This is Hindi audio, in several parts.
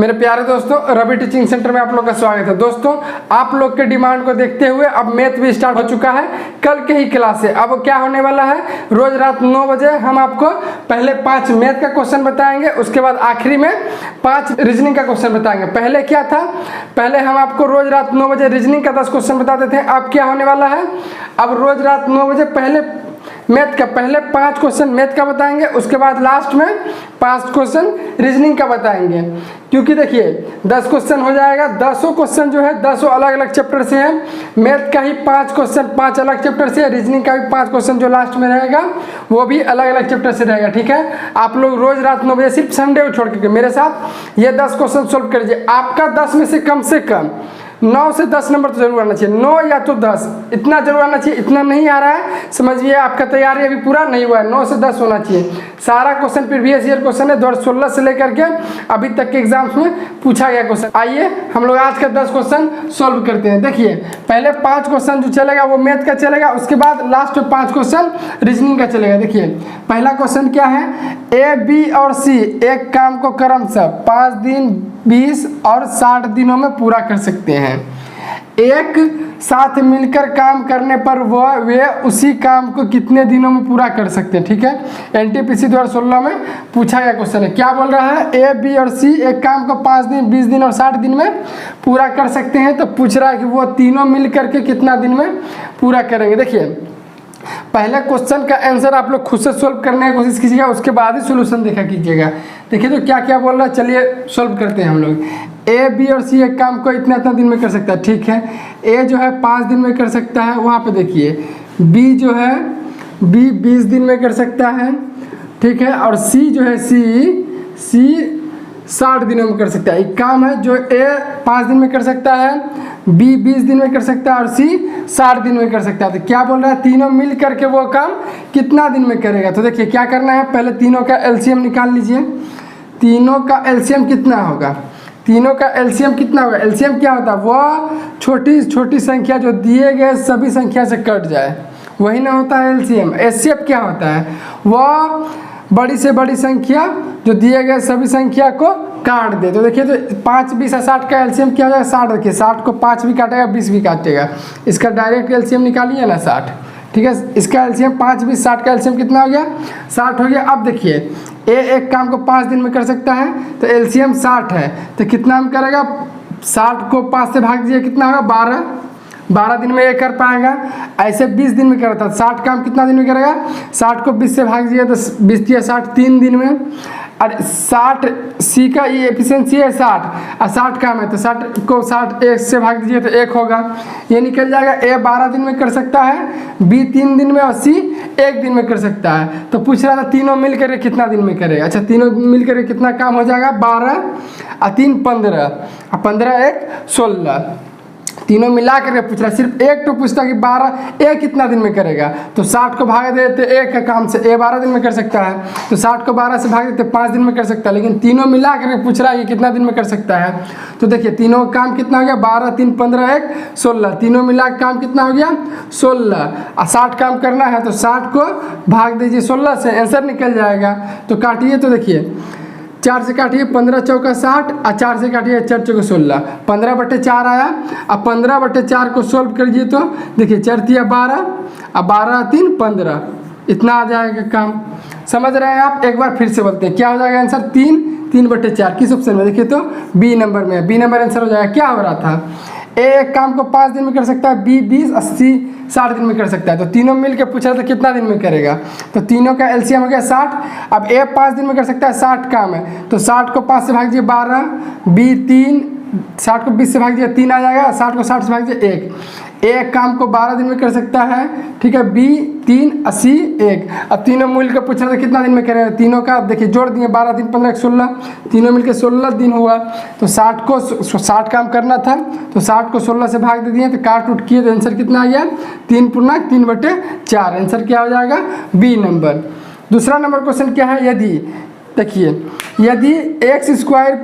मेरे प्यारे दोस्तों, रवि टीचिंग सेंटर में आप लोग का स्वागत है। दोस्तों, आप लोग के डिमांड को देखते हुए अब मैथ भी स्टार्ट हो चुका है। कल के ही क्लास है। अब क्या होने वाला है, रोज रात 9 बजे हम आपको पहले 5 मैथ का क्वेश्चन बताएंगे, उसके बाद आखिरी में 5 रीजनिंग का क्वेश्चन बताएंगे। पहले क्या था, पहले हम आपको रोज रात 9 बजे रीजनिंग का 10 क्वेश्चन बताते थे। अब क्या होने वाला है, अब रोज रात 9 बजे पहले मैथ का पहले 5 क्वेश्चन मैथ का बताएंगे, उसके बाद लास्ट में 5 क्वेश्चन रीजनिंग का बताएंगे। क्योंकि देखिए 10 क्वेश्चन हो जाएगा, 10 क्वेश्चन जो है 10 अलग अलग चैप्टर से है। मैथ का ही 5 क्वेश्चन 5 अलग चैप्टर से, रीजनिंग का भी 5 क्वेश्चन जो लास्ट में रहेगा वो भी अलग अलग चैप्टर से रहेगा। ठीक है, आप लोग रोज रात 9 बजे सिर्फ संडे को छोड़ के मेरे साथ ये 10 क्वेश्चन सोल्व करिए। आपका 10 में से कम 9 से 10 नंबर तो जरूर आना चाहिए, 9 या तो 10 इतना जरूर आना चाहिए। इतना नहीं आ रहा है समझिए, आपका तैयारी अभी पूरा नहीं हुआ है। 9 से 10 होना चाहिए। सारा क्वेश्चन प्रीवियस ईयर क्वेश्चन है, 2016 से लेकर के अभी तक के एग्जाम्स में पूछा गया क्वेश्चन। आइए हम लोग आज का 10 क्वेश्चन सोल्व करते हैं। देखिए पहले 5 क्वेश्चन जो चलेगा वो मैथ का चलेगा, उसके बाद लास्ट में 5 क्वेश्चन रीजनिंग का चलेगा। देखिए पहला क्वेश्चन क्या है, ए बी और सी एक काम को क्रमशः 5 दिन 20 और 60 दिनों में पूरा कर सकते हैं। एक साथ मिलकर काम करने पर वे उसी काम को कितने दिनों में पूरा कर सकते हैं। ठीक है, एनटीपीसी 2016 में पूछा गया क्वेश्चन है। क्या बोल रहा है, ए बी और सी एक काम को 5 दिन 20 दिन और 60 दिन में पूरा कर सकते हैं। तो पूछ रहा है कि वो तीनों मिल करके कितना दिन में पूरा करेंगे। देखिए पहले क्वेश्चन का आंसर आप लोग खुद से सोल्व करने की कोशिश कीजिएगा, उसके बाद ही सोल्यूशन देखा कीजिएगा। देखिए तो क्या क्या बोल रहा है, चलिए सोल्व करते हैं हम लोग। ए बी और सी एक काम को इतना दिन में कर सकता है। ठीक है, ए जो है 5 दिन में कर सकता है, वहाँ पे देखिए बी जो है बी 20 दिन में कर सकता है। ठीक है, और सी जो है सी 60 दिनों में कर सकता है। एक काम है जो ए 5 दिन में कर सकता है, बी 20 दिन में कर सकता है और सी 60 दिन में कर सकता है। तो क्या बोल रहा है, तीनों मिल करके वो काम कितना दिन में करेगा। तो देखिए क्या करना है, पहले तीनों का एलसीएम निकाल लीजिए। तीनों का एलसीएम कितना होगा, तीनों का एलसीएम कितना होगा। एलसीएम क्या होता है, वो छोटी छोटी संख्या जो दिए गए सभी संख्या से कट जाए, वही ना होता है एलसीएम। एचसीएफ क्या होता है, वह बड़ी से बड़ी संख्या जो दिए गए सभी संख्या को काट दे। तो देखिए तो 5 20 और 60 का एलसीएम क्या हो जाएगा, 60। देखिए 60 को 5 भी काटेगा, 20 भी काटेगा, इसका डायरेक्ट एलसीएम निकालिए ना 60। ठीक है, इसका एलसीएम 5 20 60 का एलसीएम कितना हो गया, 60 हो गया। अब देखिए ए एक काम को 5 दिन में कर सकता है, तो एलसीएम 60 है, तो कितना हम करेगा, 60 को 5 से भाग दीजिए, कितना होगा 12 दिन में ये कर पाएगा। ऐसे 20 दिन में करता है, 60 काम कितना दिन में करेगा, 60 को 20 से भाग दीजिए तो 20 या 60 3 दिन में। और 60 सी का ये एफिशिएंसी है 60 और 60 काम है, तो 60 को 60 1 से भाग दीजिए तो 1 होगा, ये निकल जाएगा। ए 12 दिन में कर सकता है, बी 3 दिन में और सी 1 दिन में कर सकता है। तो पूछ रहा था तीनों मिलकर कितना दिन में करेगा। अच्छा, तीनों मिलकर कितना काम हो जाएगा, 12 और 3 15 और 15 1 16, तीनों मिला करके पूछ रहा है। सिर्फ एक तो पूछता कि 12 ए कितना दिन में करेगा, तो 60 को भाग देते एक का काम से, ए 12 दिन में कर सकता है, तो 60 को 12 से भाग देते 5 दिन में कर सकता है। लेकिन तीनों मिला करके पूछ रहा है कि कितना दिन में कर सकता है। तो देखिए तीनों का काम कितना हो गया, 12 3 15 1 16, तीनों मिला के काम कितना हो गया 16। और 60 काम करना है तो 60 को भाग दीजिए 16 से, आंसर निकल जाएगा। तो काटिए, तो देखिए 4 से काटिए, 15 चौका 60 और 4 से काटिए 4 चौका 16, 15/4 आया। अब 15/4 को सोल्व करिए तो देखिए 4 3 12 और 12 3 15, इतना आ जाएगा काम। समझ रहे हैं आप, एक बार फिर से बोलते हैं क्या हो जाएगा आंसर, 3/4 किस ऑप्शन में, देखिए तो बी नंबर में, बी नंबर आंसर हो जाएगा। क्या हो रहा था, ए एक काम को 5 दिन में कर सकता है, बी 20 80 60 दिन में कर सकता है। तो तीनों मिलकर पूछा था कितना दिन में करेगा, तो तीनों का एलसीएम हो गया 60। अब ए 5 दिन में कर सकता है, 60 काम है, तो 60 को 5 से भाग दीजिए 12, बी 3, 60 को 20 से भाग दीजिए 3 आ जाएगा, 60 को 60 से भाग दीजिए 1। एक काम को 12 दिन में कर सकता है, ठीक है, बी 3 80 1। अब तीनों मिल कर पूछ रहा था कितना दिन में करेगा, तीनों का देखिए जोड़ दिए 12 3 15 16, तीनों मिलकर 16 दिन हुआ। तो 60 को 60 काम करना था, तो 60 को 16 से भाग दे दिए, तो काट उठ किए तो आंसर कितना आ गया 3×3/4, आंसर क्या हो जाएगा बी नंबर। दूसरा नंबर क्वेश्चन क्या है, यदि देखिए यदि x²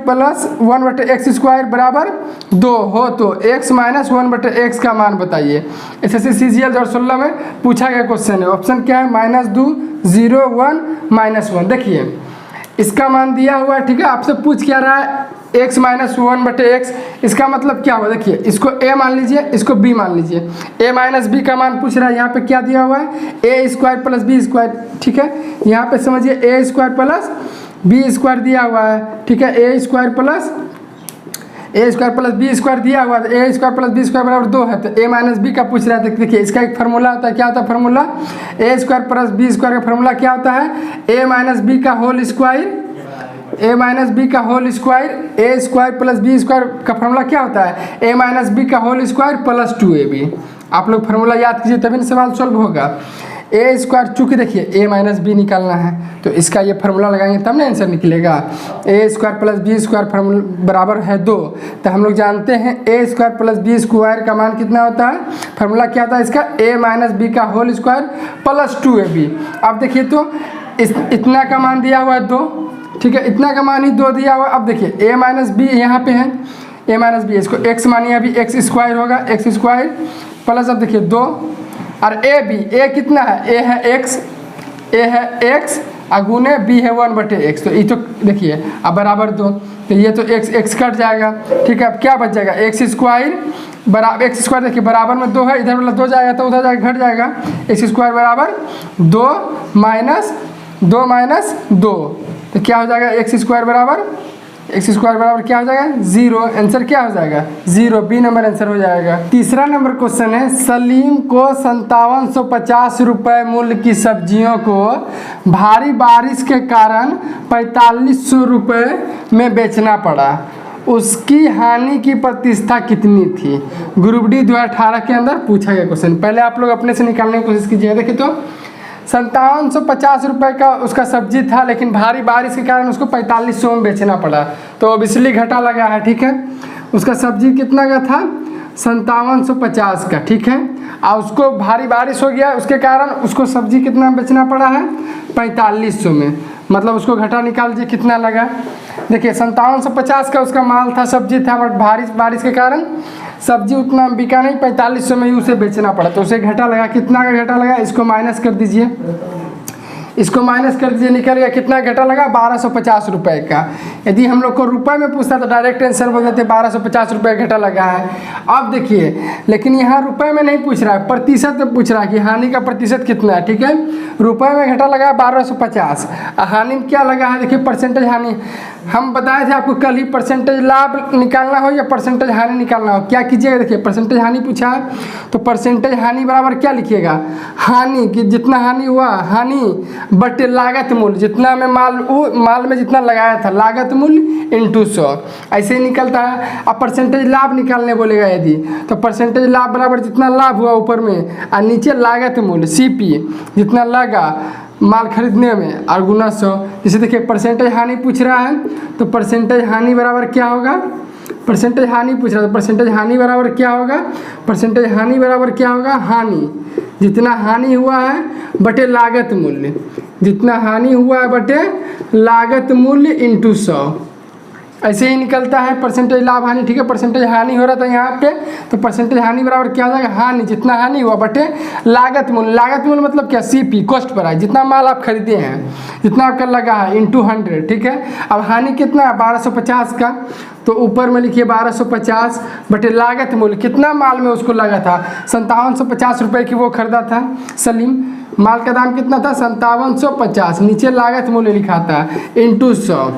+ 1/x² बराबर 2 हो तो x - 1/x का मान बताइए। SSC CGL 2016 में पूछा गया क्वेश्चन है। ऑप्शन क्या है, -2 0 1 -1। देखिए इसका मान दिया हुआ है, ठीक है, आपसे पूछ क्या रहा है, x माइनस 1/x। इसका मतलब क्या हुआ, देखिए इसको a मान लीजिए, इसको b मान लीजिए। a माइनस बी का मान पूछ रहा है, यहाँ पे क्या दिया हुआ है, a square plus B square, ठीक है। यहाँ पे समझिए a square plus B square दिया हुआ है, ठीक है। a square plus B square दिया हुआ है, a square plus B square बराबर 2 है। तो a माइनस बी का पूछ रहा है, तो देखिए इसका एक फार्मूला होता है, क्या होता है formula, a square plus B square का फार्मूला क्या होता है, a माइनस बी का whole square, a minus B का whole square, a square plus B square का फार्मूला क्या होता है, a माइनस बी का होल स्क्वायर प्लस 2ab। आप लोग फार्मूला याद कीजिए तभी सवाल सॉल्व होगा। a स्क्वायर, चूँकि देखिए a माइनस बी निकालना है तो इसका ये फार्मूला लगाएंगे तब ना आंसर निकलेगा। a square plus B square formula बराबर है 2, तो हम लोग जानते हैं a square plus B square का मान कितना होता है, फार्मूला क्या होता है इसका, a माइनस बी का होल स्क्वायर प्लस 2ab। अब देखिए तो इतना का मान दिया हुआ है 2, ठीक है, इतना का मान ही 2 दिया हुआ। अब देखिए a माइनस बी यहाँ पे है, a माइनस बी, इसको x मानिए, अभी x स्क्वायर होगा, x स्क्वायर प्लस, अब देखिए 2, और a b, a कितना है, a है x और गुने b है 1/x। तो ये तो देखिए अब बराबर 2, तो ये तो x कट जाएगा, ठीक है। अब क्या बच जाएगा, x स्क्वायर बराबर, x स्क्वायर देखिए बराबर में 2 है, इधर वाला 2 जाएगा तो उधर जाएगा घट जाएगा, x स्क्वायर बराबर 2 माइनस 2, तो क्या हो जाएगा, x स्क्वायर बराबर क्या हो जाएगा, 0। आंसर क्या हो जाएगा, 0, बी नंबर आंसर हो जाएगा। तीसरा नंबर क्वेश्चन है, सलीम को 5750 रुपये मूल्य की सब्जियों को भारी बारिश के कारण 4500 रुपये में बेचना पड़ा, उसकी हानि की प्रतिशत कितनी थी। ग्रुप डी 2018 के अंदर पूछा गया क्वेश्चन। पहले आप लोग अपने से निकालने की कोशिश कीजिए। देखिए तो 5750 रुपये का उसका सब्जी था, लेकिन भारी बारिश के कारण उसको 4500 में बेचना पड़ा, तो ऑब्वियसली घाटा लगा है, ठीक है। उसका सब्जी कितना का था, 5750 का, ठीक है। और उसको भारी बारिश हो गया, उसके कारण उसको सब्जी कितना बेचना पड़ा है, 4500 में, मतलब उसको घाटा निकाल दीजिए कितना लगा। देखिए 5750 का उसका माल था, सब्जी था, बट बारिश के कारण सब्जी उतना बिका नहीं, 4500 में ही उसे बेचना पड़ा, तो उसे घाटा लगा। कितना का घाटा लगा, इसको माइनस कर दीजिए, निकल गया कितना घाटा लगा, 1250 रुपये का। यदि हम लोग को रुपए में पूछता तो डायरेक्ट आंसर बोल देते 1250 रुपये घाटा लगा है। अब देखिए, लेकिन यहाँ रुपए में नहीं पूछ रहा है, प्रतिशत में पूछ रहा है कि हानि का प्रतिशत कितना है, ठीक है। रुपए में घाटा लगा 1250, हानि में क्या लगा है, देखिए परसेंटेज हानि। हम बताए थे आपको कल ही, परसेंटेज लाभ निकालना हो या परसेंटेज हानि निकालना हो, क्या कीजिएगा, देखिए परसेंटेज हानि पूछा है तो परसेंटेज हानि बराबर क्या लिखिएगा, हानि कि जितना हानि हुआ, हानि बटे लागत मूल्य, जितना में माल में जितना लगाया था, लागत मूल्य इंटू 100, ऐसे ही निकलता है। अब परसेंटेज लाभ निकालने बोलेगा यदि, तो परसेंटेज लाभ बराबर जितना लाभ हुआ ऊपर में और नीचे लागत मूल्य CP, जितना लगा माल खरीदने में, और गुना 100। जैसे देखिए परसेंटेज हानि पूछ रहा है तो परसेंटेज हानि बराबर क्या होगा, परसेंटेज हानि पूछ रहा है तो परसेंटेज हानि बराबर क्या होगा, परसेंटेज हानि बराबर क्या होगा, हानि जितना हानि हुआ है बटे लागत मूल्य, जितना हानि हुआ है बटे लागत मूल्य इंटू 100, ऐसे ही निकलता है परसेंटेज लाभ हानि, ठीक है। परसेंटेज हानि हो रहा था यहाँ पे, तो परसेंटेज हानि बराबर क्या हो जाएगा, हानि जितना हानि हुआ बटे लागत मूल्य, लागत मूल्य मतलब क्या, CP कॉस्ट पर है, जितना माल आप खरीदे हैं, जितना आपका लगा है इंटू 100, ठीक है। अब हानि कितना है 1250 का, तो ऊपर में लिखिए 1250 बटे लागत मूल्य, कितना माल में उसको लगा था, 5750 रुपये की वो खरीदा था सलीम, माल का दाम कितना था 5750, नीचे लागत मूल्य लिखा था इंटू 100।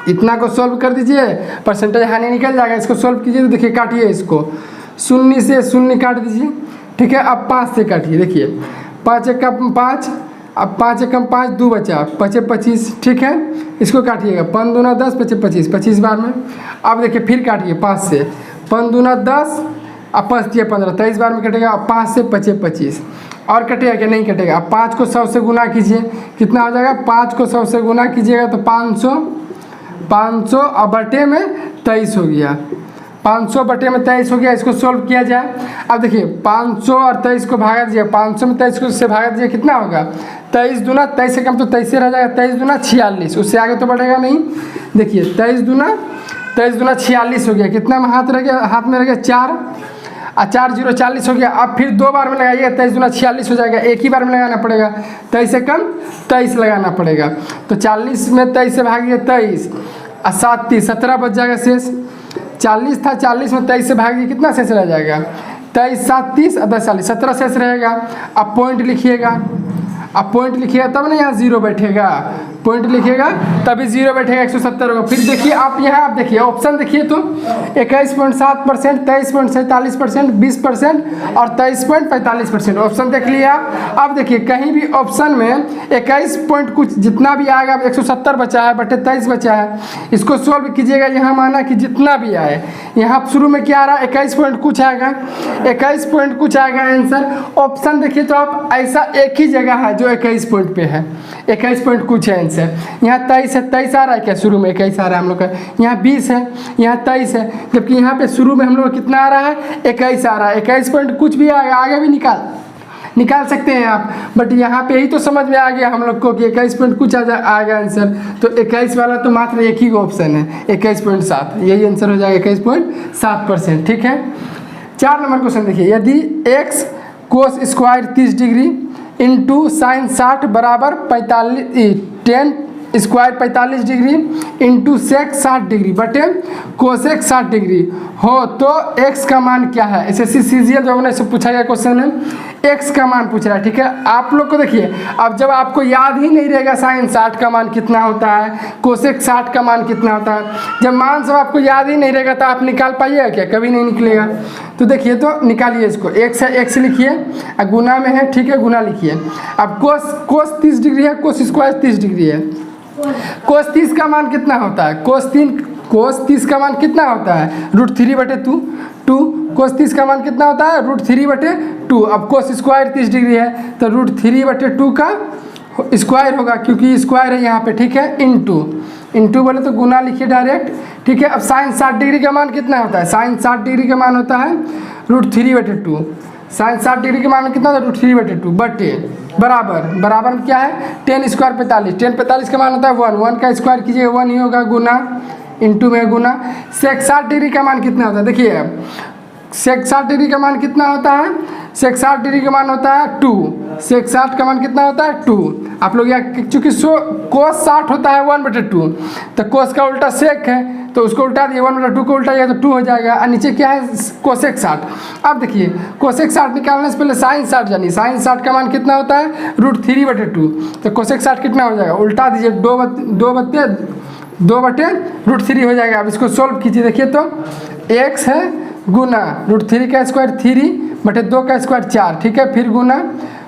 इतना को सॉल्व कर दीजिए, परसेंटेज हानि निकल जाएगा। इसको सॉल्व कीजिए तो देखिए काटिए, इसको 0 से 0 काट दीजिए, ठीक है। अब 5 से काटिए, देखिए 5 एकम 5, अब 5 एकम 5, 2 बचा, 5 25, ठीक है। इसको काटिएगा, 5 दूना 10, 5 25, 25 बार में। अब देखिए फिर काटिए 5 से, 5 दूना 10, अब 5 दिए 15, 23 बार में कटेगा। अब 5 से 25 25 और कटेगा कि नहीं कटेगा। अब 5 को 100 से गुना कीजिए, कितना हो जाएगा, 5 को 100 से गुना कीजिएगा तो 500 और बटे में 23 हो गया, 500 बटे में 23 हो गया। इसको सोल्व किया जाए, अब देखिए 500 और 23 को भागा दीजिए, 500 में 23 को से भागा दीजिए, कितना होगा 23 दूना 23 से कम तो 23 से रह जाएगा, 23 दूना 46, उससे आगे तो बढ़ेगा नहीं। देखिए 23 दूना 46 हो गया, कितना में हाथ में रह गया 4 और 4 0 40 हो गया। अब फिर 2 बार में लगाइए, 23 दूना 46 हो जाएगा, एक ही बार में लगाना पड़ेगा, 23 से कम 23 लगाना पड़ेगा। तो 40 में 23 से भागिए 23 और 7 30 17 बच जाएगा शेष। 40 था, 40 में 23 से भाग दिए, कितना शेष रह जाएगा? 23 7 30 और 10 40 17 शेष रहेगा। अब पॉइंट लिखिएगा, अब पॉइंट लिखिएगा तब ना यहाँ जीरो बैठेगा, पॉइंट लिखिएगा तभी जीरो बैठेगा, 170 होगा। फिर देखिए आप यहाँ, आप देखिए ऑप्शन देखिए तो 21.7%, 23.47%, 20% और 23.45%, ऑप्शन देख लिए आप। अब देखिए कहीं भी ऑप्शन में 21 पॉइंट कुछ जितना भी आएगा, 170 बचा है बटे 23 बचा है, इसको सोल्व कीजिएगा। यहाँ माना कि जितना भी आए, यहाँ शुरू में क्या आ रहा है? 21 पॉइंट कुछ आएगा, 21 पॉइंट कुछ आएगा आंसर। ऑप्शन देखिए तो आप ऐसा एक ही जगह है जो 21 पॉइंट पे है, 21 पॉइंट कुछ है आंसर। यहाँ 23 है, 23 आ रहा है क्या? शुरू में 21 आ रहा है हम लोग का। यहाँ 20 है, यहाँ 23 है, जबकि यहाँ पे शुरू में हम लोग कितना आ रहा है? 21 आ रहा है। 21 पॉइंट कुछ भी आएगा, आगे भी निकाल सकते हैं आप, बट यहाँ पे ही तो समझ में आ गया हम लोग को कि 21 पॉइंट कुछ आएगा आंसर। तो 21 वाला तो मात्र एक ही ऑप्शन है, 21.7, यही आंसर हो जाएगा 21.7%। ठीक है। 4 नंबर क्वेश्चन देखिए, यदि x cos square 30 degree into sine 60 बराबर 10 square 45 degree into sec 60 degree बटे कोसेक 60 डिग्री हो तो x का मान क्या है? एसएससी सीजीएल जो से पूछा गया क्वेश्चन है, x का मान पूछ रहा है। ठीक है, आप लोग को देखिए, अब जब आपको याद ही नहीं रहेगा साइन 60 का मान कितना होता है, कोसेक 60 का मान कितना होता है, जब मान सब आपको याद ही नहीं रहेगा तो आप निकाल पाइएगा क्या? कभी नहीं निकलेगा। तो देखिए तो निकालिए इसको, x है, x लिखिए, गुना में है, ठीक है, गुना लिखिए। अब कोस 30 डिग्री है, कोस स्क्वायर 30 डिग्री है, कोस 30 का मान कितना होता है? कोस 30 का मान कितना होता है? √3/2। कोस 30 का मान कितना होता है? √3/2। अब कोस स्क्वायर 30 डिग्री है तो √3/2 का स्क्वायर होगा, क्योंकि स्क्वायर है यहाँ पे। ठीक है, इंटू बोले तो गुना लिखिए डायरेक्ट। ठीक है, अब साइन 60 डिग्री का मान कितना होता है? साइन 60 डिग्री का मान होता है √3/2। साइन 60 डिग्री का मान कितना होता है? √3/2 बटे बराबर में क्या है? 10 स्क्वायर 45, 10 45 का मान होता है 1 का स्क्वायर कीजिएगा 1 ही होगा, गुना इंटू में गुना। सेक 60 डिग्री का मान कितना होता है? देखिए सेक 60 डिग्री का मान कितना होता है? सेक 60 डिग्री का मान होता है 2। सेक 60 का मान कितना होता है? 2। आप लोग यहाँ चूँकि कोस 60 होता है 1/2, तो कोस का उल्टा सेक है तो उसको उल्टा दिए, 1/2 को उल्टा दिया तो 2 हो जाएगा, और नीचे क्या है? कोसेक 60। अब देखिए कोसेक 60 निकालने से पहले साइन 60 जानिए, साइन 60 का मान कितना होता है? √3/2। तो कोसेक 60 कितना हो जाएगा? उल्टा दीजिए, 2/√3 हो जाएगा। अब इसको सोल्व कीजिए, देखिए तो x है गुना √3 का स्क्वायर 3/2 का स्क्वायर 4, ठीक है, फिर गुना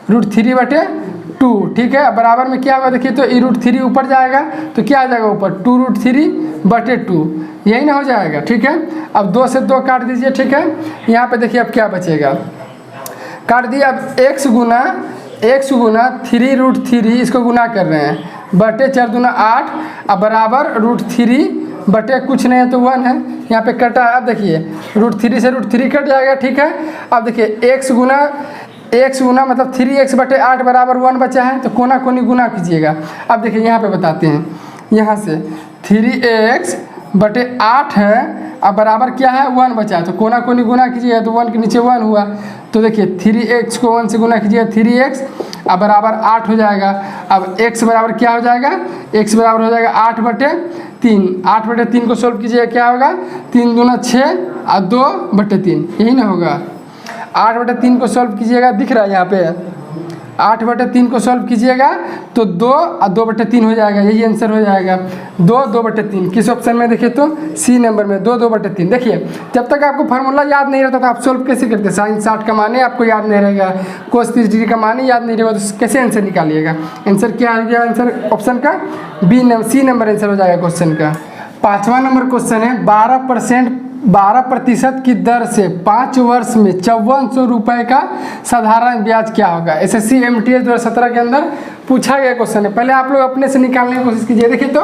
√3/2, ठीक है, बराबर में क्या होगा? देखिए तो ये √3 ऊपर जाएगा तो क्या आ जाएगा ऊपर? 2√3/2, यही ना हो जाएगा। ठीक है, अब 2 से 2 काट दीजिए। ठीक है, यहाँ पे देखिए अब क्या बचेगा, काट दिए। अब x गुना 3√3, इसको गुना कर रहे हैं, बटे 4 दूना 8, अब बराबर √3 बटे कुछ नहीं है तो 1 है, यहाँ पे कटा। अब देखिए √3 से √3 कट जाएगा। ठीक है, अब देखिए x गुना मतलब 3x बटे 8 बराबर 1 बचा है, तो कोना कोनी गुना कीजिएगा। अब देखिए यहाँ पे बताते हैं, यहाँ से 3x बटे 8 है, अब बराबर क्या है? 1 बचा है, तो कोना कोनी गुना कीजिएगा तो 1 के नीचे 1 हुआ। तो देखिए 3x को 1 से गुना कीजिएगा, 3x, अब बराबर 8 हो जाएगा। अब x बराबर क्या हो जाएगा? x बराबर हो जाएगा 8/3। 8/3 को सोल्व कीजिएगा, क्या होगा? 3 दूना 6 और 2/3, यही ना होगा। 8/3 को सोल्व कीजिएगा, दिख रहा है यहाँ पे, 8/3 को सोल्व कीजिएगा तो 2 और 2/3 हो जाएगा, यही आंसर हो जाएगा। 2/3 किस ऑप्शन में? देखिए तो सी नंबर में 2/3। देखिए जब तक आपको फार्मूला याद नहीं रहता तो आप सोल्व कैसे करते? साइन 60 का मान आपको याद नहीं रहेगा, कोस 30 डिग्री का मान याद नहीं रहेगा, तो कैसे आंसर निकालिएगा? आंसर क्या आ गया? आंसर ऑप्शन का सी नंबर आंसर हो जाएगा क्वेश्चन का। 5वां नंबर क्वेश्चन है, 12% की दर से 5 वर्ष में 5400 रुपये का साधारण ब्याज क्या होगा? एसएससी एमटीएस 2017 के अंदर पूछा गया क्वेश्चन है। पहले आप लोग अपने से निकालने की कोशिश कीजिए। देखिए तो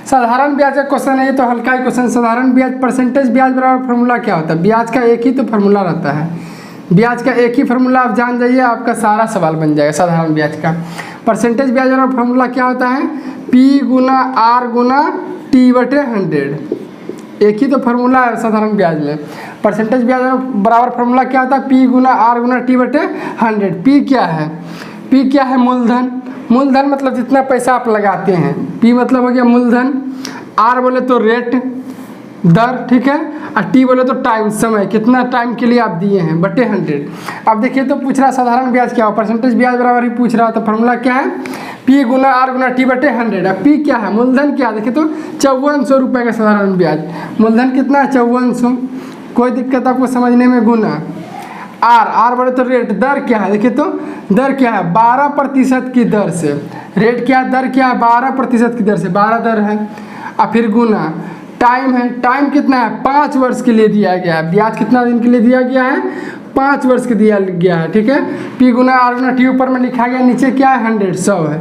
साधारण ब्याज का क्वेश्चन है, ये तो हल्का ही क्वेश्चन। साधारण ब्याज परसेंटेज ब्याज बराबर फार्मूला क्या होता है? ब्याज का एक ही तो फार्मूला रहता है, ब्याज का एक ही फार्मूला आप जान जाइए, आपका सारा सवाल बन जाएगा। साधारण ब्याज का परसेंटेज ब्याज बराबर फार्मूला क्या होता है? P गुना R गुना T/100, एक ही तो फार्मूला है साधारण ब्याज में। परसेंटेज ब्याज बराबर फार्मूला क्या होता है? P गुना R गुना T/100। P क्या है? P क्या है? मूलधन। मूलधन मतलब जितना पैसा आप लगाते हैं, P मतलब हो गया मूलधन। आर बोले तो रेट दर, ठीक है, और टी बोले तो टाइम समय, कितना टाइम के लिए आप दिए हैं बटे 100। अब देखिए तो पूछ रहा साधारण ब्याज क्या हो, परसेंटेज ब्याज बराबर ही पूछ रहा, तो फॉर्मूला क्या है, पी गुना आर गुना टी बटे 100। अब पी क्या है, मूलधन क्या है, देखिए तो 5400 रुपये का साधारण ब्याज, मूलधन कितना है 5400, कोई दिक्कत आपको समझने में, गुना आर बोले तो रेट, दर क्या है, देखिए तो दर क्या है 12% की दर से, रेट क्या है, दर क्या है 12% की दर से, 12 दर है, और फिर गुना टाइम है, टाइम कितना है 5 वर्ष के लिए दिया गया है, ब्याज कितना दिन के लिए दिया गया है 5 वर्ष के दिया गया है, ठीक है। पी गुना आर गुना टी ऊपर में लिखा गया, नीचे क्या है 100 100 है,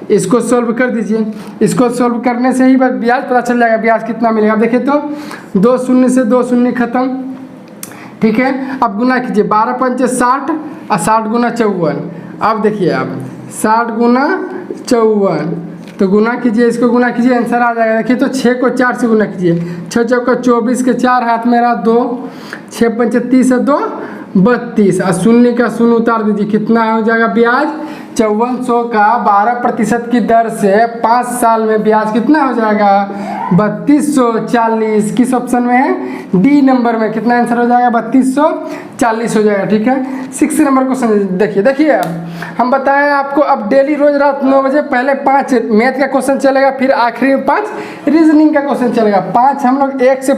इसको सॉल्व कर दीजिए, इसको सॉल्व करने से ही बस ब्याज पता चल जाएगा ब्याज कितना मिलेगा। देखिए तो 2 शून्य से 2 शून्य खत्म, ठीक है। अब गुना कीजिए, 12 पंचे 60 और 60 गुना 54। अब देखिए आप 60 गुना 54, तो गुना कीजिए, इसको गुना कीजिए, आंसर आ जाएगा। देखिए तो 6 को 4 से गुना कीजिए, 6 चौका 24 के 4 हाथ मेरा 2, 6 पंचे 30 है 2 32, और शून्य का शून्य उतार दीजिए, कितना हो जाएगा ब्याज 5400 का 12% की दर से 5 साल में ब्याज कितना हो जाएगा 3240। किस ऑप्शन में है, डी नंबर में, कितना आंसर हो जाएगा 3240 हो जाएगा, ठीक है। 6 नंबर क्वेश्चन देखिए हम बताएं आपको, अब डेली रोज रात 9 बजे पहले 5 मैथ का क्वेश्चन चलेगा, फिर आखिरी में 5 रीजनिंग का क्वेश्चन चलेगा। 5 हम लोग 1 से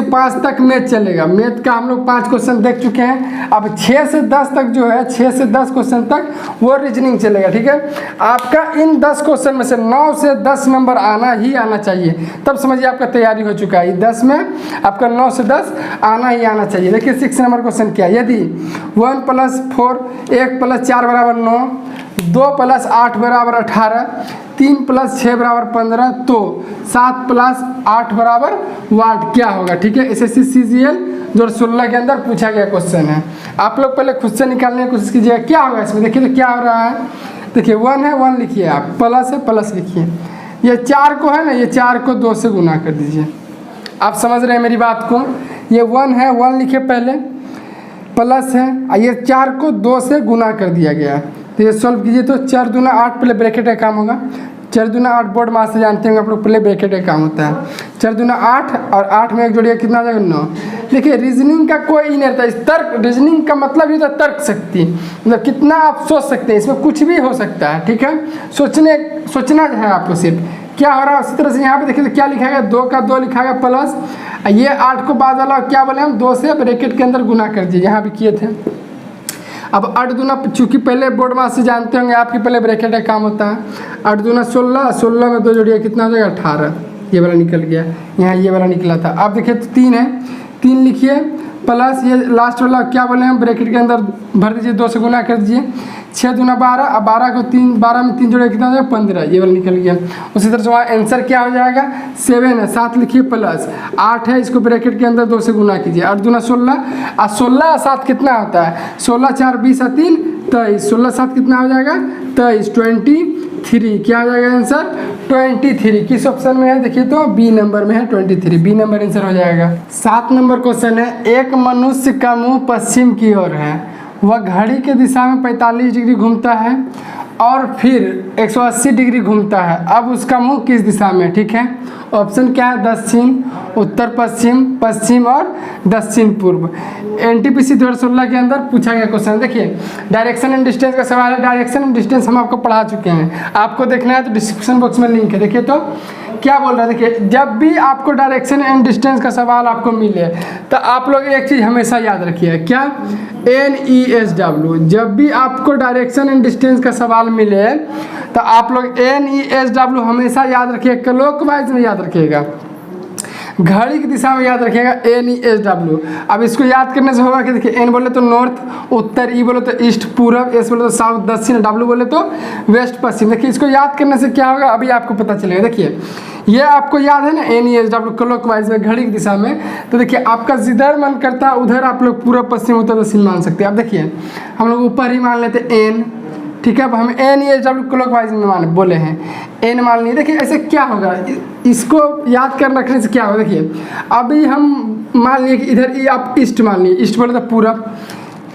5 तक मैथ चलेगा, मैथ का हम लोग 5 क्वेश्चन देख चुके हैं। अब 6 से 10 तक जो है, 6 से 10 क्वेश्चन तक वो रीजनिंग चलेगा, ठीक है। आपका इन 10 क्वेश्चन में से 9 से 10 नंबर आना ही आना चाहिए, तब समझिए आपका तैयारी हो चुका है। 10 में आपका 9 से 10 आना ही आना चाहिए। देखिए 6 नंबर क्वेश्चन क्या है, यदि 1 + 4 1 + 4 = 9, 2 + 8 = 18, 3 + 6 = 15, तो 7 + 8 = वाट क्या होगा, ठीक है। SSC CGL 2016 के अंदर पूछा गया क्वेश्चन है, आप लोग पहले खुद से निकालने की कोशिश कीजिएगा क्या होगा इसमें। देखिए तो क्या हो रहा है, देखिए 1 है 1 लिखिए, आप प्लस है प्लस लिखिए, ये 4 को है ना, ये 4 को 2 से गुना कर दीजिए। आप समझ रहे हैं मेरी बात को, ये 1 है 1 लिखिए पहले, प्लस है, और ये 4 को 2 से गुना कर दिया गया। तो ये सॉल्व कीजिए, तो 4 दूना 8 पहले ब्रैकेट का काम होगा, 4 दूना 8 बोर्ड मास से जानते होंगे आप लोग, पहले ब्रैकेट का काम होता है। 4 दूना 8 और 8 में एक जोड़िए, कितना आ जाएगा 9। देखिए रीजनिंग का कोई ही नहीं रहता, इस तर्क, रीजनिंग का मतलब ही होता है तर्क शक्ति, मतलब कितना आप सोच सकते हैं, इसमें कुछ भी हो सकता है, ठीक है। सोचना है आपको सिर्फ क्या हो रहा है। उसी तरह से यहाँ पे देखिए तो क्या लिखा गया, 2 का 2 लिखा गया प्लस, ये 8 को बाद वाला क्या बोले हम 2 से ब्रैकेट के अंदर गुना कर दिए, यहाँ भी किए थे। अब 8 दूना, चूँकि पहले बोर्ड मास से जानते होंगे आपकी पहले ब्रैकेट का काम होता है, 8 दूना 16, 16 में 2 जोड़िए, कितना हो जाएगा 18, ये वाला निकल गया, यहाँ ये वाला निकला था। अब देखिए तो 3 है, 3 लिखिए प्लस ये लास्ट वाला क्या बोले हम ब्रैकेट के अंदर भर दीजिए, 2 से गुना कर दीजिए, 6 दूना 12, अब 12 को 3, 12 में 3 जोड़े कितना हो जाएगा 15, ये वाला निकल गया। उसी तरह से वहाँ आंसर क्या हो जाएगा 7 है, 7 लिखिए प्लस 8 है, इसको ब्रैकेट के अंदर 2 से गुना कीजिए, 8 दूना 16, और 16 और 7 कितना होता है 16 4 20 और 3 23, 16 7 कितना हो जाएगा 23, 23 क्या हो जाएगा आंसर 23। किस ऑप्शन में है, देखिए तो बी नंबर में है 23, बी नंबर आंसर हो जाएगा। 7 नंबर क्वेश्चन है, एक मनुष्य का मुंह पश्चिम की ओर है, वह घड़ी के दिशा में 45 डिग्री घूमता है और फिर 180 डिग्री घूमता है, अब उसका मुंह किस दिशा में, ठीक है। ऑप्शन क्या है, दक्षिण, उत्तर पश्चिम, पश्चिम और दक्षिण पूर्व। NTPC 2016 के अंदर पूछा गया क्वेश्चन। देखिए डायरेक्शन एंड डिस्टेंस का सवाल है, डायरेक्शन एंड डिस्टेंस हम आपको पढ़ा चुके हैं, आपको देखना है तो डिस्क्रिप्शन बॉक्स में लिंक है। देखिए तो क्या बोल रहा है, देखिए जब भी आपको डायरेक्शन एंड डिस्टेंस का सवाल आपको मिले तो आप लोग एक चीज़ हमेशा याद रखिए, क्या, NESW। जब भी आपको डायरेक्शन एंड डिस्टेंस का सवाल मिले तो आप लोग NESW हमेशा याद रखिए, क्लॉकवाइज में याद रखिएगा, घड़ी की दिशा में याद रखिएगा NESW। अब इसको याद करने से होगा कि देखिए N बोले तो नॉर्थ उत्तर, E बोले तो ईस्ट पूरब, S बोले तो साउथ दक्षिण, W बोले तो वेस्ट पश्चिम। देखिए इसको याद करने से क्या होगा अभी आपको पता चलेगा। देखिए ये आपको याद है ना NESW क्लॉकवाइज में घड़ी की दिशा में, तो देखिए आपका जिधर मन करता है उधर आप लोग पूरब पश्चिम उत्तर दक्षिण मान सकते हैं। अब देखिए हम लोग ऊपर ही मान लेते N, ठीक है। अब हम NESW क्लॉकवाइज में मान बोले हैं, N मान लिए। देखिए ऐसे क्या होगा, इसको याद कर रखने से क्या होगा, देखिए अभी हम मान लिए कि इधर आप ईस्ट मान लिए, ईस्ट बोले तो पूरब,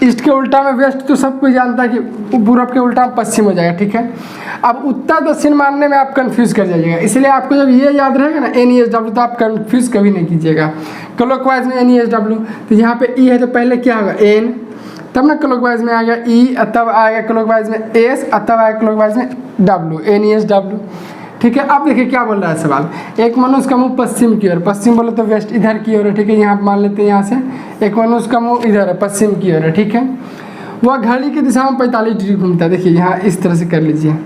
ईस्ट के उल्टा में वेस्ट तो सब कोई जानता है कि पूरब के उल्टा में पश्चिम हो जाएगा, ठीक है। अब उत्तर दक्षिण मानने में आप कंफ्यूज कर जाइएगा, इसलिए आपको जब ये याद रहेगा ना NESW तो आप कंफ्यूज कभी नहीं कीजिएगा। क्लॉकवाइज में NESW, तो यहाँ पे E है तो पहले क्या होगा N, तब ना क्लॉकवाइज में आ गया E, तब आएगा क्लॉकवाइज में S, तब आएगा क्लॉकवाइज में W, NESW, ठीक है। अब देखिए क्या बोल रहा है सवाल, एक मनुष्य का मुंह पश्चिम की ओर, पश्चिम बोले तो वेस्ट इधर की ओर है, ठीक है। यहाँ मान लेते हैं यहाँ से एक मनुष्य का मुंह इधर है, पश्चिम की ओर है, ठीक है। वह घड़ी की दिशा में 45 डिग्री घूमता है, देखिए यहाँ इस तरह से कर लीजिए,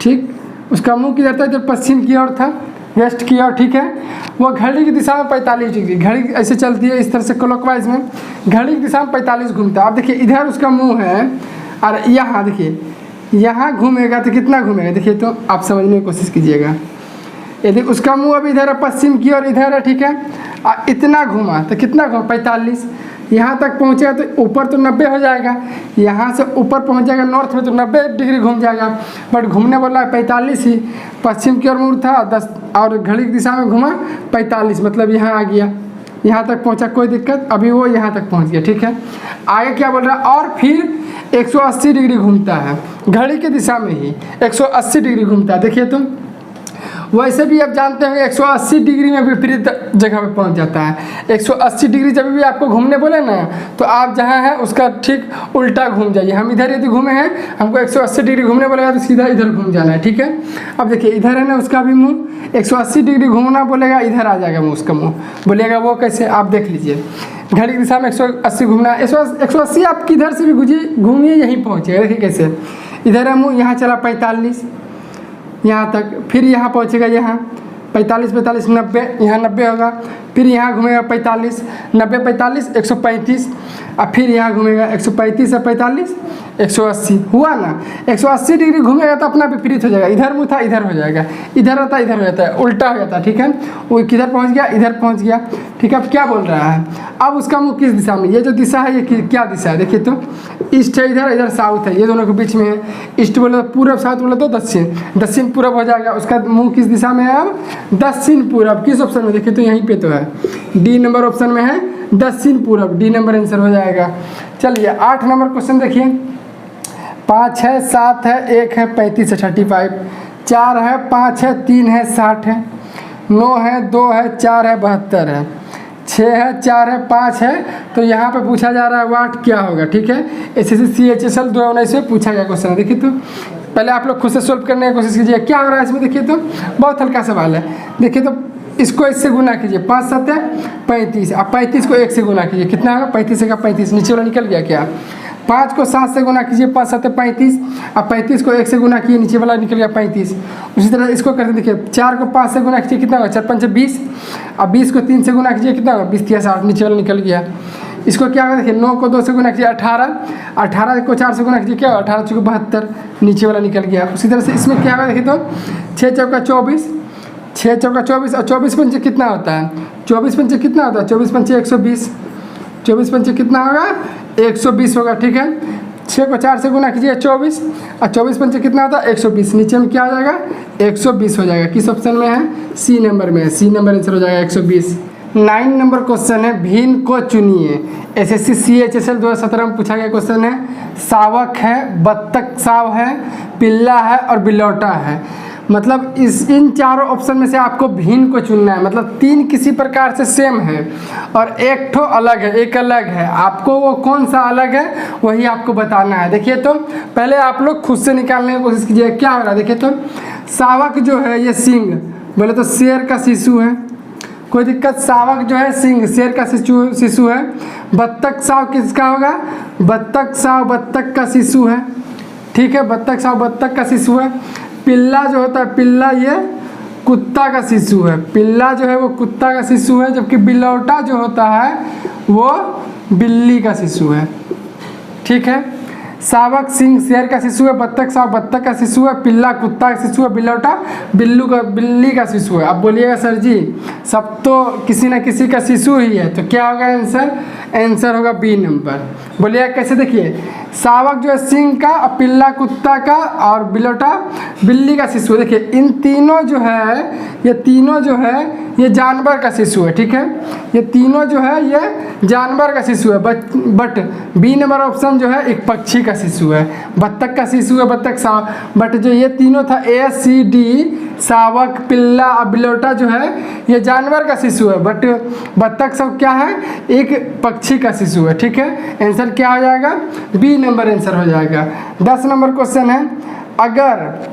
ठीक। उसका मुंह किधर था, इधर पश्चिम की ओर था, वेस्ट की ओर, ठीक है। वह घड़ी की दिशा में 45 डिग्री, घड़ी ऐसे चलती है इस तरह से क्लॉकवाइज में, घड़ी की दिशा में 45 घूमता है। अब देखिए इधर उसका मुंह है और यहाँ देखिए यहाँ घूमेगा तो कितना घूमेगा, देखिए तो आप समझने की कोशिश कीजिएगा। यदि उसका मुंह अभी इधर है पश्चिम की ओर, इधर है, ठीक है, और इतना घूमा तो कितना घूमा 45, यहाँ तक पहुँचेगा तो ऊपर तो 90 हो जाएगा, यहाँ से ऊपर पहुँच जाएगा नॉर्थ में तो 90 डिग्री घूम जाएगा, बट घूमने वाला है 45 ही। पश्चिम की ओर मुड़ था 10 और घड़ी की दिशा में घूमा 45, मतलब यहाँ आ गया, यहाँ तक पहुँचा, कोई दिक्कत, अभी वो यहाँ तक पहुँच गया, ठीक है। आगे क्या बोल रहा है, और फिर 180 डिग्री घूमता है, घड़ी की दिशा में ही 180 डिग्री घूमता है। देखिए तो वैसे भी आप जानते हैं 180 डिग्री में विपरीत जगह पे पहुंच जाता है। 180 डिग्री जब भी आपको घूमने बोले ना तो आप जहां हैं उसका ठीक उल्टा घूम जाइए। हम इधर यदि घूमे हैं, हमको 180 डिग्री घूमने बोलेगा तो सीधा इधर घूम जाना है, ठीक है। अब देखिए इधर है ना उसका भी मुँह, 180 डिग्री घूमना बोलेगा, इधर आ जाएगा मुँह, उसका मुँह बोलेगा वो कैसे, आप देख लीजिए। घड़ी की दिशा में 180 घूमना, 180 आप किधर से भी घूमिए यहीं पहुँचेगा। देखिए कैसे, इधर है मुँह, यहाँ चला 45 यहाँ तक, फिर यहाँ पहुँचेगा, यहाँ 45 45 90, यहाँ 90 होगा, फिर यहाँ घूमेगा 45 90 45 135, और फिर यहाँ घूमेगा 135 और 45 180, हुआ ना। 180 डिग्री घूमेगा तो अपना विपरीत हो जाएगा, इधर मुँह था इधर हो जाएगा, इधर होता इधर हो जाता है, उल्टा हो जाता है, ठीक है। वो किधर पहुँच गया, इधर पहुँच गया, ठीक है। अब क्या बोल रहा है, अब उसका मुँह किस दिशा में, ये जो दिशा है ये क्या दिशा है, देखिए तो ईस्ट है इधर, इधर साउथ है, ये दोनों के बीच में है। ईस्ट बोले तो पूरब, साउथ बोले तो दक्षिण, दक्षिण पूरब हो जाएगा। उसका मुंह किस दिशा में है, अब दक्षिण पूरब। किस ऑप्शन में, देखिए तो यहीं पे तो है, डी नंबर ऑप्शन में है दक्षिण पूरब, डी नंबर आंसर हो जाएगा। चलिए 8 नंबर क्वेश्चन देखिए, 5 है 7 है 1 है 35 है 35, 4 है 5 है 3 है 60 है, 9 है 2 है 4 है 72 है, 6 है 4 है 5 है। तो यहाँ पे पूछा जा रहा है वाट क्या होगा, ठीक है। SSC CHSL 2019 में पूछा गया क्वेश्चन है। देखिए तो पहले आप लोग खुद से सोल्व करने की कोशिश कीजिए क्या हो रहा है इसमें। देखिए तो बहुत हल्का सवाल है। देखिए तो इसको इससे गुना कीजिए, 5 7 है 35, अब 35 को 1 से गुना कीजिए, कितना होगा 35 का 35, नीचे वाला निकल गया क्या। 5 को 7 से गुना कीजिए, 5 7 35, अब 35 को 1 से गुना किए, नीचे वाला निकल गया 35। उसी तरह इसको करते देखिए, 4 को 5 से गुना कीजिए, कितना होगा 4 5 20, अब 20 को 3 से गुना कीजिए, कितना होगा 20 60, नीचे वाला निकल गया। इसको क्या होगा देखिए, 9 को 2 से गुना कीजिए 18, 18 को 4 से गुना कीजिए, क्या होगा 18 चौके 72, नीचे वाला निकल गया। उसी तरह से इसमें क्या होगा देखिए तो 6 चौका 24, 6 चौका 24 और 24 पंचे कितना होता है, 24 पंचे कितना होता है 24 पंचे 120, 24 पंचे कितना होगा 120 होगा, ठीक है। 6 को 4 से गुना कीजिए 24, और 24 पंचे कितना होता है 120, नीचे में क्या हो जाएगा 120 हो जाएगा। किस ऑप्शन में है, सी नंबर में है, सी नंबर आंसर हो जाएगा 120। 9 नंबर क्वेश्चन है, भीन को चुनिए। SSC CHSL 2017 में पूछा गया क्वेश्चन है। सावक है, बत्तख साव है, पिल्ला है और बिलौटा है। मतलब इन चारों ऑप्शन में से आपको भीन को चुनना है। मतलब 3 किसी प्रकार से सेम है और एक ठो अलग है, एक अलग है। आपको वो कौन सा अलग है वही आपको बताना है। देखिए तो पहले आप लोग खुद से निकालने की कोशिश कीजिए क्या हो रहा है। देखिए तो सावक जो है ये सिंह बोले तो शेर का शिशु है, कोई दिक्कत। सावक जो है सिंह शेर का शिशु है। बत्तख साव किसका होगा, बत्तख साव बत्तख का शिशु है, ठीक है। बत्तख साव बत्तख का शिशु है। पिल्ला जो होता है, पिल्ला ये कुत्ता का शिशु है, पिल्ला जो है वो कुत्ता का शिशु है। जबकि बिलौटा जो होता है वो बिल्ली का शिशु है, ठीक है। सावक सिंह शेर का शिशु है, बत्तख साव बत्तख का शिशु है, पिल्ला कुत्ता का शिशु है, बिलौटा बिल्ली का शिशु है। अब बोलिएगा सर जी सब तो किसी न किसी का शिशु ही है, तो क्या होगा आंसर, आंसर होगा बी नंबर। बोलिएगा कैसे, देखिए शावक जो है सिंह का, और पिल्ला कुत्ता का, और बिलोटा बिल्ली का शिशु। देखिए इन तीनों जो है, ये तीनों जो है ये जानवर का शिशु है, ठीक है। ये तीनों जो है ये जानवर का शिशु है, बट बी नंबर ऑप्शन जो है एक पक्षी का शिशु है, बत्तख का शिशु है, बत्तख। बट जो ये तीनों था ए सी डी, शावक, पिल्ला और बिलोटा जो है ये जानवर का शिशु है, बट बत्तख सब क्या है, एक पक्षी का शिशु है, ठीक है। आंसर क्या हो जाएगा, बी नंबर आंसर हो जाएगा। 10 नंबर क्वेश्चन है, अगर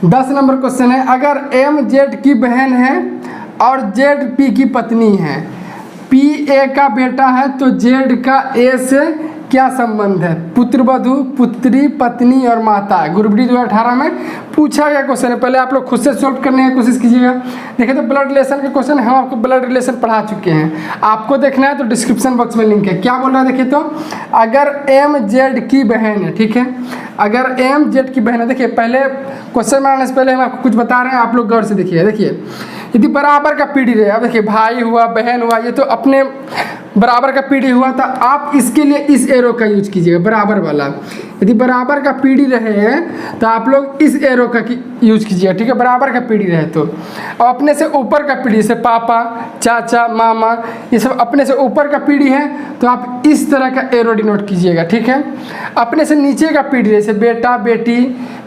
10 नंबर क्वेश्चन है, अगर एम जेड की बहन है और जेड पी की पत्नी है, पी ए का बेटा है, तो जेड का ए से क्या संबंध है? पुत्रवधू, पुत्री, पत्नी और माता। ग्रुप डी 2018 में पूछा गया क्वेश्चन है, पहले आप लोग खुद से सॉल्व करने की कोशिश कीजिएगा। देखिए तो ब्लड रिलेशन के क्वेश्चन हम आपको ब्लड रिलेशन पढ़ा चुके हैं, आपको देखना है तो डिस्क्रिप्शन बॉक्स में लिंक है। क्या बोल रहा है देखिए तो, अगर एम जेड की बहन है, ठीक है, अगर एम जेड की बहन है, देखिए पहले क्वेश्चन बनाने से पहले हम आपको कुछ बता रहे हैं, आप लोग गौर से देखिए। देखिए यदि बराबर का पीढ़ी रहे, अब देखिए भाई हुआ, बहन हुआ, ये तो अपने बराबर का पीढ़ी हुआ, तो आप इसके लिए इस एरो का यूज कीजिएगा, बराबर वाला। यदि बराबर का पीढ़ी रहे तो आप लोग इस एरो का यूज कीजिएगा, ठीक है, बराबर का पीढ़ी रहे तो। और अपने से ऊपर का पीढ़ी, जैसे पापा, चाचा, मामा, ये सब अपने से ऊपर का पीढ़ी है तो आप इस तरह का एरो डिनोट कीजिएगा, ठीक है। अपने से नीचे का पीढ़ी, जैसे बेटा, बेटी,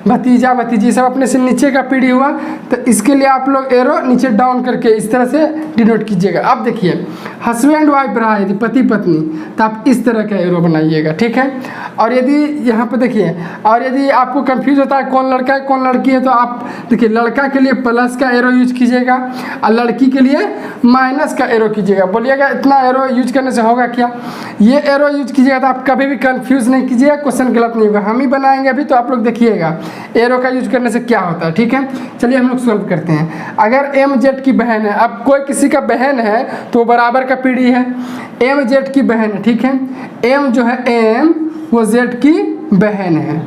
भतीजा, भतीजी, सब अपने से नीचे का पीढ़ी हुआ, तो इसके लिए आप लोग एरो नीचे डाउन करके इस तरह से डिनोट कीजिएगा। अब देखिए हस्बैंड वाइफ रहा, यदि पति पत्नी, तो आप इस तरह का एरो बनाइएगा, ठीक है। और यदि यहाँ पे देखिए, और यदि आपको कंफ्यूज होता है कौन लड़का है कौन लड़की है, तो आप देखिए लड़का के लिए प्लस का एरो यूज कीजिएगा और लड़की के लिए माइनस का एरो कीजिएगा। बोलिएगा इतना एरो यूज करने से होगा क्या? ये एरो यूज कीजिएगा तो आप कभी भी कंफ्यूज नहीं कीजिएगा, क्वेश्चन गलत नहीं होगा। हम ही बनाएंगे अभी, तो आप लोग देखिएगा एरो का यूज करने से क्या होता है, ठीक है। चलिए हम लोग सॉल्व करते हैं। अगर एम जेड की बहन है, अब कोई किसी का बहन है तो बराबर का पीढ़ी है, एम जेड की बहन है, ठीक है। एम जो है एम वो जेड की बहन है,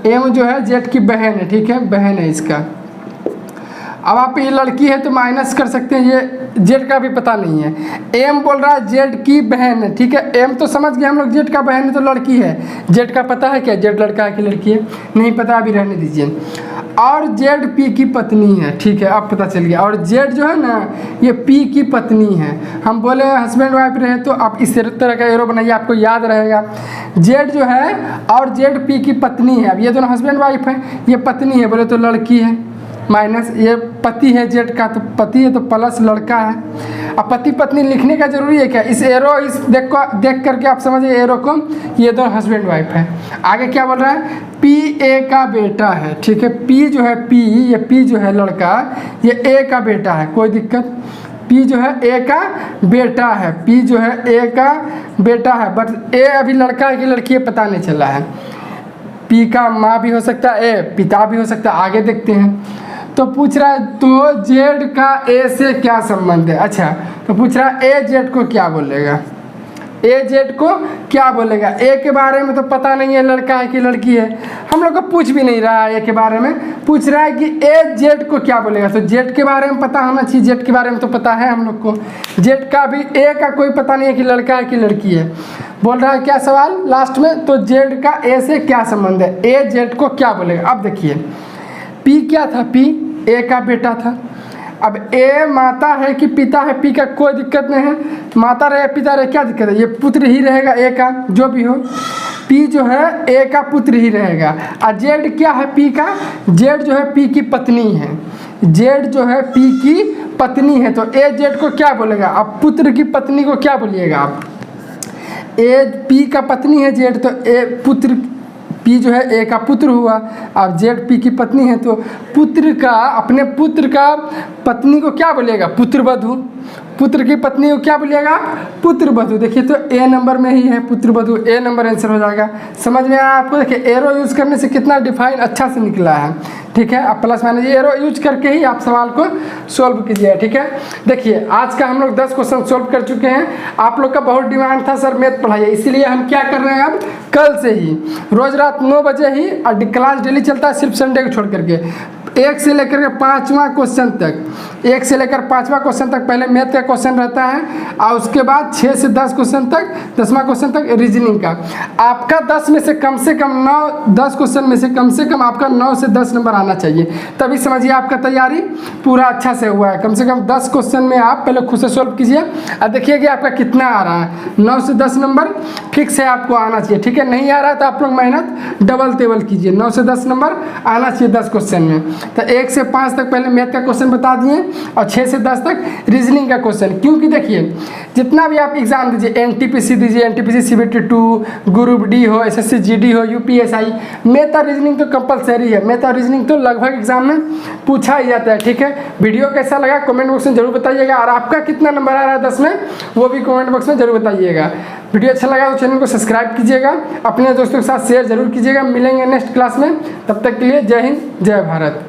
एम जो है जेड की बहन है, ठीक है, बहन है इसका। अब आप ये लड़की है तो माइनस कर सकते हैं, ये जेड का भी पता नहीं है। एम बोल रहा है जेड की बहन है, ठीक है, एम तो समझ गए हम लोग, जेड का बहन है तो लड़की है। जेड का पता है क्या, जेड लड़का है कि लड़की है? नहीं पता, अभी रहने दीजिए। और जेड पी की पत्नी है, ठीक है, अब पता चल गया। और जेड जो है ना ये पी की पत्नी है। हम बोले हस्बैंड वाइफ रहे तो आप इस तरह का एरो बनाइए, आपको याद रहेगा। जेड जो है और जेड पी की पत्नी है, अब ये दोनों हस्बैंड वाइफ है, ये पत्नी है, बोले तो लड़की है, माइनस ये पति है जेड का, तो पति है तो प्लस लड़का है। अब पति पत्नी लिखने का जरूरी है क्या? इस एरो इस देख करके आप समझिए एरो को, ये दोनों हस्बैंड वाइफ है। आगे क्या बोल रहा है, पी ए का बेटा है, ठीक है, पी जो है पी, ये पी जो है लड़का, ये ए का बेटा है, कोई दिक्कत। पी जो है ए का बेटा है, पी जो है ए का बेटा है, बट ए अभी लड़का है कि लड़की है पता नहीं चला है। पी का माँ भी हो सकता है, ए पिता भी हो सकता है, आगे देखते हैं। तो पूछ रहा है तो जेड का ए से क्या संबंध है? अच्छा, तो पूछ रहा है ए जेड को क्या बोलेगा, ए जेड को क्या बोलेगा? ए के बारे में तो पता नहीं है लड़का है कि लड़की है, हम लोग को पूछ भी नहीं रहा है ए के बारे में, पूछ रहा है कि ए जेड को क्या बोलेगा। तो जेड के बारे में पता होना चाहिए, जेड के बारे में तो पता है हम लोग को, जेड का भी ए का कोई पता नहीं है कि लड़का है कि लड़की है। बोल रहा है क्या सवाल लास्ट में, तो जेड का ए से क्या संबंध है, ए जेड को क्या बोलेगा। अब देखिए पी क्या था, पी ए का बेटा था। अब ए माता है कि पिता है, पी का कोई दिक्कत नहीं है, माता रहे पिता रहे क्या दिक्कत है, ये पुत्र ही रहेगा ए का, जो भी हो। पी जो है ए का पुत्र ही रहेगा। और जेड क्या है पी का, जेड जो है पी की पत्नी है, जेड जो है पी की पत्नी है, तो ए जेड को क्या बोलेगा? अब पुत्र की पत्नी को क्या बोलिएगा आप? ए पी का पत्नी है जेड, तो ए पुत्र, पी जो है ए का पुत्र हुआ। अब जेड पी की पत्नी है तो पुत्र का, अपने पुत्र का पत्नी को क्या बोलेगा? पुत्रवधू। पुत्र की पत्नी को क्या बोलिएगा? पुत्रवधू। देखिए तो ए नंबर में ही है पुत्रवधू, ए नंबर आंसर हो जाएगा। समझ में आया आपको? देखिए एरो यूज़ करने से कितना डिफाइन अच्छा से निकला है, ठीक है। आप प्लस माइनस एरो यूज करके ही आप सवाल को सोल्व कीजिए, ठीक है। देखिए आज का हम लोग 10 क्वेश्चन सोल्व कर चुके हैं। आप लोग का बहुत डिमांड था सर मैथ पढ़ाइए, इसीलिए हम क्या कर रहे हैं, अब कल से ही रोज़ रात 9 बजे ही, और क्लास डेली चलता है सिर्फ संडे को छोड़ करके। 1 से लेकर के 5वां क्वेश्चन तक, 1 से लेकर 5वां क्वेश्चन तक पहले मैथ का क्वेश्चन रहता है, और उसके बाद 6 से 10 क्वेश्चन तक, 10वां क्वेश्चन तक रीजनिंग का। आपका 10 में से कम 9, 10 क्वेश्चन में से कम आपका 9 से 10 नंबर आना चाहिए, तभी समझिए आपका तैयारी पूरा अच्छा से हुआ है। कम से कम 10 क्वेश्चन में आप पहले खुद से सॉल्व कीजिए और देखिए कि आपका कितना आ रहा है। 9 से 10 नंबर फिक्स है आपको आना चाहिए, ठीक है। नहीं आ रहा है तो आप लोग मेहनत डबल टेबल कीजिए, 9 से 10 नंबर आना चाहिए 10 क्वेश्चन में। तो 1 से 5 तक पहले मैथ का क्वेश्चन बता दिए और 6 से 10 तक रीजनिंग का क्वेश्चन। क्योंकि देखिए जितना भी आप एग्जाम दीजिए, एनटीपीसी दीजिए, एनटीपीसी सीबीटी 2, ग्रुप डी हो, एसएससी जीडी हो, यूपीएसआई, मैथ और रीजनिंग तो कंपलसरी है। मैथ और रीजनिंग तो लगभग एग्जाम में पूछा ही जाता है, ठीक है। वीडियो कैसा लगा कमेंट बॉक्स में जरूर बताइएगा, और आपका कितना नंबर आ रहा है 10 में वो भी कमेंट बॉक्स में जरूर बताइएगा। वीडियो अच्छा लगा तो चैनल को सब्सक्राइब कीजिएगा, अपने दोस्तों के साथ शेयर जरूर कीजिएगा। मिलेंगे नेक्स्ट क्लास में, तब तक के लिए जय हिंद, जय भारत।